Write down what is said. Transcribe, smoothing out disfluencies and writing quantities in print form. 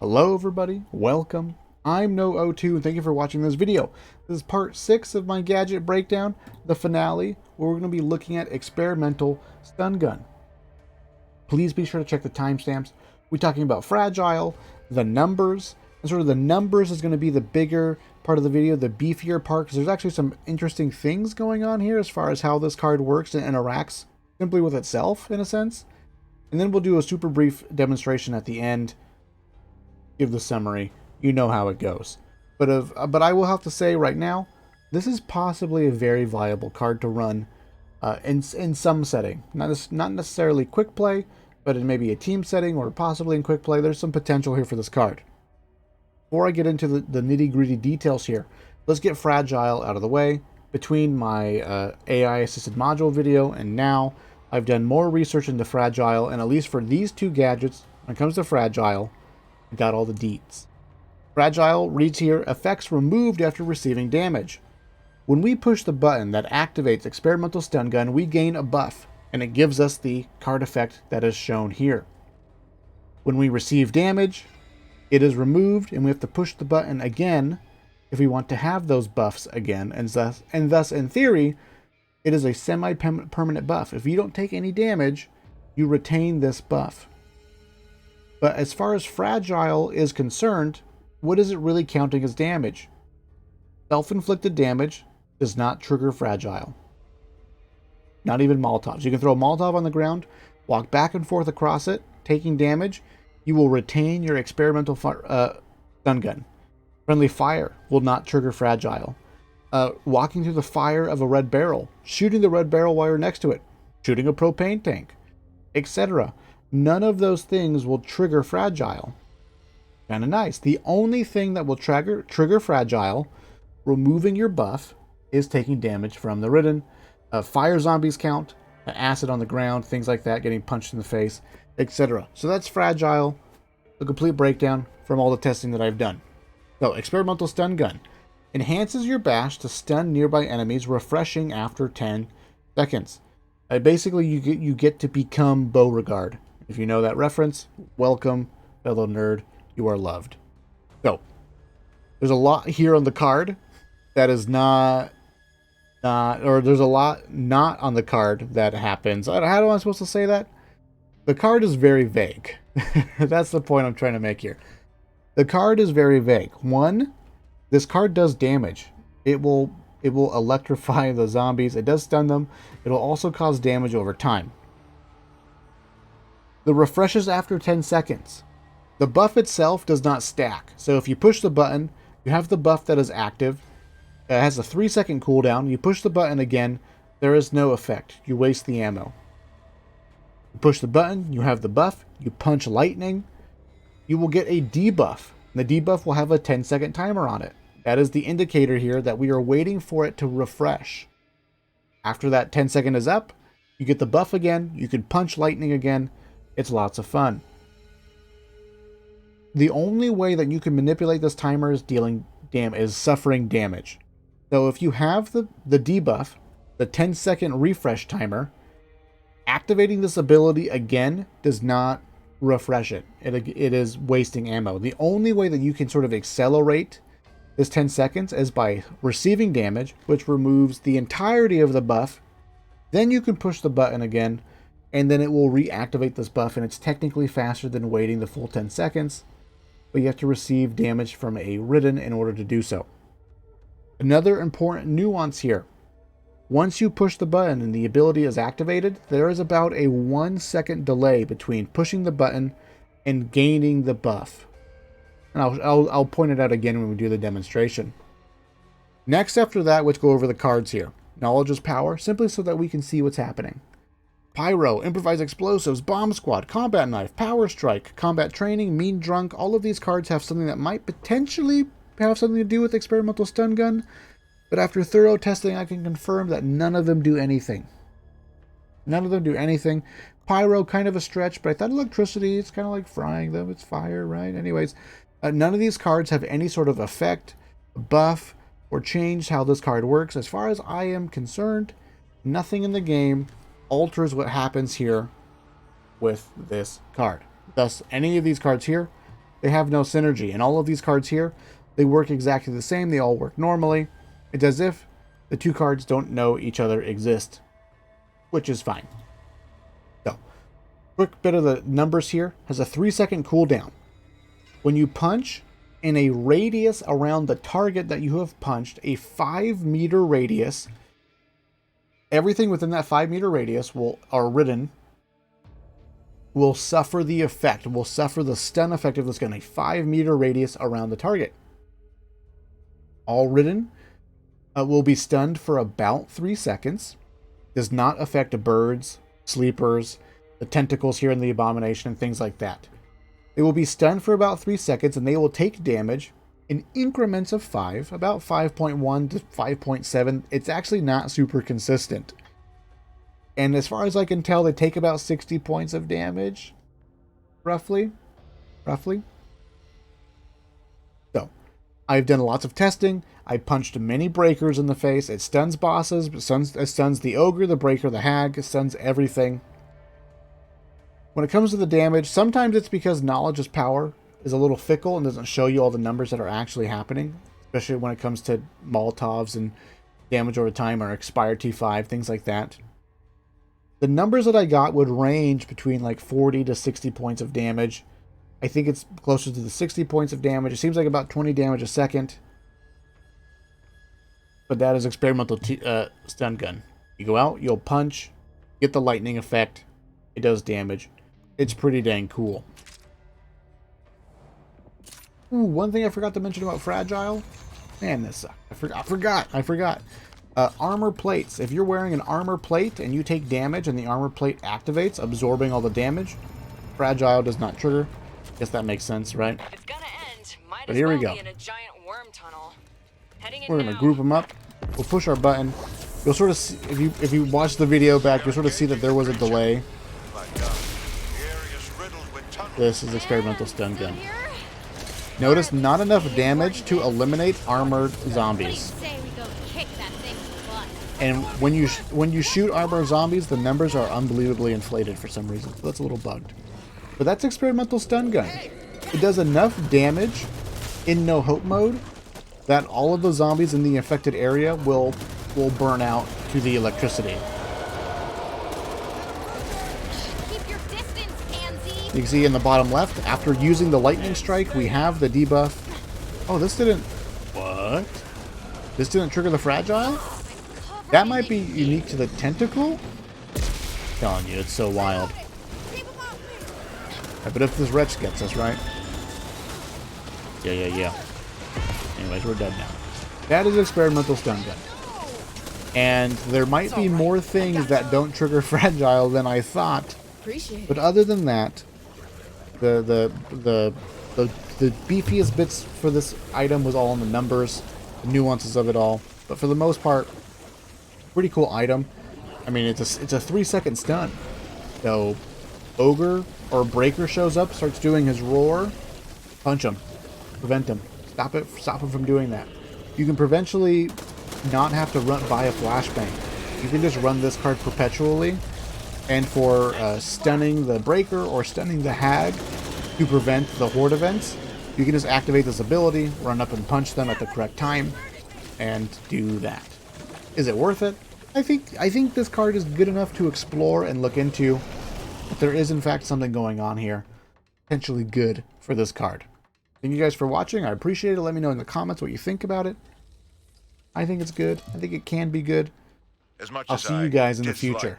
Hello everybody, welcome. I'm No02 and thank you for watching this video. This is part 6 of my gadget breakdown, the finale, where we're going to be looking at experimental stun gun. Please be sure to check the timestamps. We're talking about fragile, the numbers, and sort of the numbers is going to be the bigger part of the video, the beefier part, because there's actually some interesting things going on here as far as how this card works and interacts simply with itself in a sense. And then we'll do a super brief demonstration at the end. Give the summary. You know how it goes. But I will have to say right now, this is possibly a very viable card to run in some setting. Not necessarily quick play, but in maybe a team setting or possibly in quick play. There's some potential here for this card. Before I get into the nitty-gritty details here, let's get Fragile out of the way. Between my AI-assisted module video and now, I've done more research into Fragile, and at least for these two gadgets, when it comes to Fragile, I got all the deets. Fragile reads here, effects removed after receiving damage. When we push the button that activates Experimental Stun Gun, we gain a buff, and it gives us the card effect that is shown here. When we receive damage, it is removed, and we have to push the button again if we want to have those buffs again, and thus in theory, it is a semi-permanent buff. If you don't take any damage, you retain this buff. But as far as Fragile is concerned, what is it really counting as damage? Self-inflicted damage does not trigger Fragile. Not even Molotovs. You can throw a Molotov on the ground, walk back and forth across it, taking damage. You will retain your experimental stun gun. Friendly fire will not trigger Fragile. Walking through the fire of a red barrel, shooting the red barrel while you're next to it, shooting a propane tank, etc. None of those things will trigger Fragile. Kind of nice. The only thing that will trigger Fragile, removing your buff, is taking damage from the ridden. Fire zombies count, acid on the ground, things like that, getting punched in the face, etc. So that's Fragile, a complete breakdown from all the testing that I've done. So, Experimental Stun Gun. Enhances your bash to stun nearby enemies, refreshing after 10 seconds. Basically, you get to become Beauregard. If you know that reference, welcome, fellow nerd. You are loved. So, there's a lot here on the card that is there's a lot not on the card that happens. How am I supposed to say that? The card is very vague. That's the point I'm trying to make here. The card is very vague. One, this card does damage. It will electrify the zombies. It does stun them. It will also cause damage over time. The refreshes after 10 seconds. The buff itself does not stack. So if you push the button, you have the buff that is active. It has a 3-second cooldown. You push the button again, there is no effect. You waste the ammo. You push the button, you have the buff. You punch lightning, you will get a debuff. The debuff will have a 10-second timer on it. That is the indicator here that we are waiting for it to refresh. After that 10-second is up, you get the buff again. You can punch lightning again. It's lots of fun. The only way that you can manipulate this timer is suffering damage. So if you have the debuff, the 10-second refresh timer, activating this ability again does not refresh it. It is wasting ammo. The only way that you can sort of accelerate this 10 seconds is by receiving damage, which removes the entirety of the buff. Then you can push the button again, and then it will reactivate this buff, and it's technically faster than waiting the full 10 seconds, but you have to receive damage from a ridden in order to do so. Another important nuance here. Once you push the button and the ability is activated, there is about a 1-second delay between pushing the button and gaining the buff. And I'll point it out again when we do the demonstration. Next after that, let's go over the cards here. Knowledge is power, simply so that we can see what's happening. Pyro, Improvised Explosives, Bomb Squad, Combat Knife, Power Strike, Combat Training, Mean Drunk. All of these cards have something that might potentially have something to do with Experimental Stun Gun. But after thorough testing, I can confirm that none of them do anything. None of them do anything. Pyro, kind of a stretch, but I thought electricity, it's kind of like frying them. It's fire, right? Anyways, none of these cards have any sort of effect, buff, or change how this card works. As far as I am concerned, nothing in the game alters what happens here with this card. Thus, any of these cards here they have no synergy. And all of these cards here, they work exactly the same. They all work normally. It's as if the two cards don't know each other exist, which is fine. So, quick bit of the numbers here. Has a 3-second cooldown. When you punch in a radius around the target that you have punched, a 5-meter radius, everything within that 5-meter radius or ridden will suffer the effect, will suffer the stun effect of this gun, a 5-meter radius around the target. All ridden will be stunned for about 3 seconds. Does not affect birds, sleepers, the tentacles here in the abomination, and things like that. They will be stunned for about 3 seconds, and they will take damage in increments of 5, about 5.1 to 5.7. It's actually not super consistent. And as far as I can tell, they take about 60 points of damage, roughly. So, I've done lots of testing. I punched many breakers in the face. It stuns bosses, it stuns the ogre, the breaker, the hag, it stuns everything. When it comes to the damage, sometimes it's because knowledge is power is a little fickle and doesn't show you all the numbers that are actually happening, especially when it comes to Molotovs and damage over time or expired T5, things like that. The numbers that I got would range between like 40 to 60 points of damage. I think it's closer to the 60 points of damage. It seems like about 20 damage a second. But that is experimental stun gun. You go out, you'll punch, get the lightning effect. It does damage. It's pretty dang cool. Ooh, one thing I forgot to mention about Fragile. Man, this sucks. I forgot. Armor plates. If you're wearing an armor plate and you take damage and the armor plate activates, absorbing all the damage, Fragile does not trigger. Guess that makes sense, right? If it's gonna end, might But as here we well go. be in a giant worm tunnel. Heading in We're gonna now. group them up. We'll push our button. You'll sort of see, if you watch the video back, you'll sort of see that there was a delay. This is experimental stun gun. Notice not enough damage to eliminate armored zombies. And when you shoot armored zombies, the numbers are unbelievably inflated for some reason. So that's a little bugged. But that's experimental stun gun. It does enough damage in no hope mode that all of the zombies in the affected area will burn out to the electricity. Keep your distance, pansy. You can see in the bottom left, after using the lightning strike, we have the debuff. Oh, this didn't... What? This didn't trigger the fragile? That might be unique to the tentacle? I'm telling you, it's so wild. But if this wretch gets us, right? Yeah. Anyways, we're dead now. That is experimental stun gun. And there might be more things that don't trigger fragile than I thought. But other than that, the beefiest bits for this item was all in the numbers, the nuances of it all. But for the most part, pretty cool item. I mean, it's a 3-second stun. So, ogre or breaker shows up, starts doing his roar, punch him, prevent him, stop him from doing that. You can provincially not have to buy a flashbang. You can just run this card perpetually, and for stunning the breaker or stunning the hag to prevent the horde events, you can just activate this ability, run up and punch them at the correct time, and do that. Is it worth it? I think this card is good enough to explore and look into. But there is in fact something going on here, potentially good for this card. Thank you guys for watching. I appreciate it. Let me know in the comments what you think about it. I think it's good. I think it can be good. I'll see you guys in the future.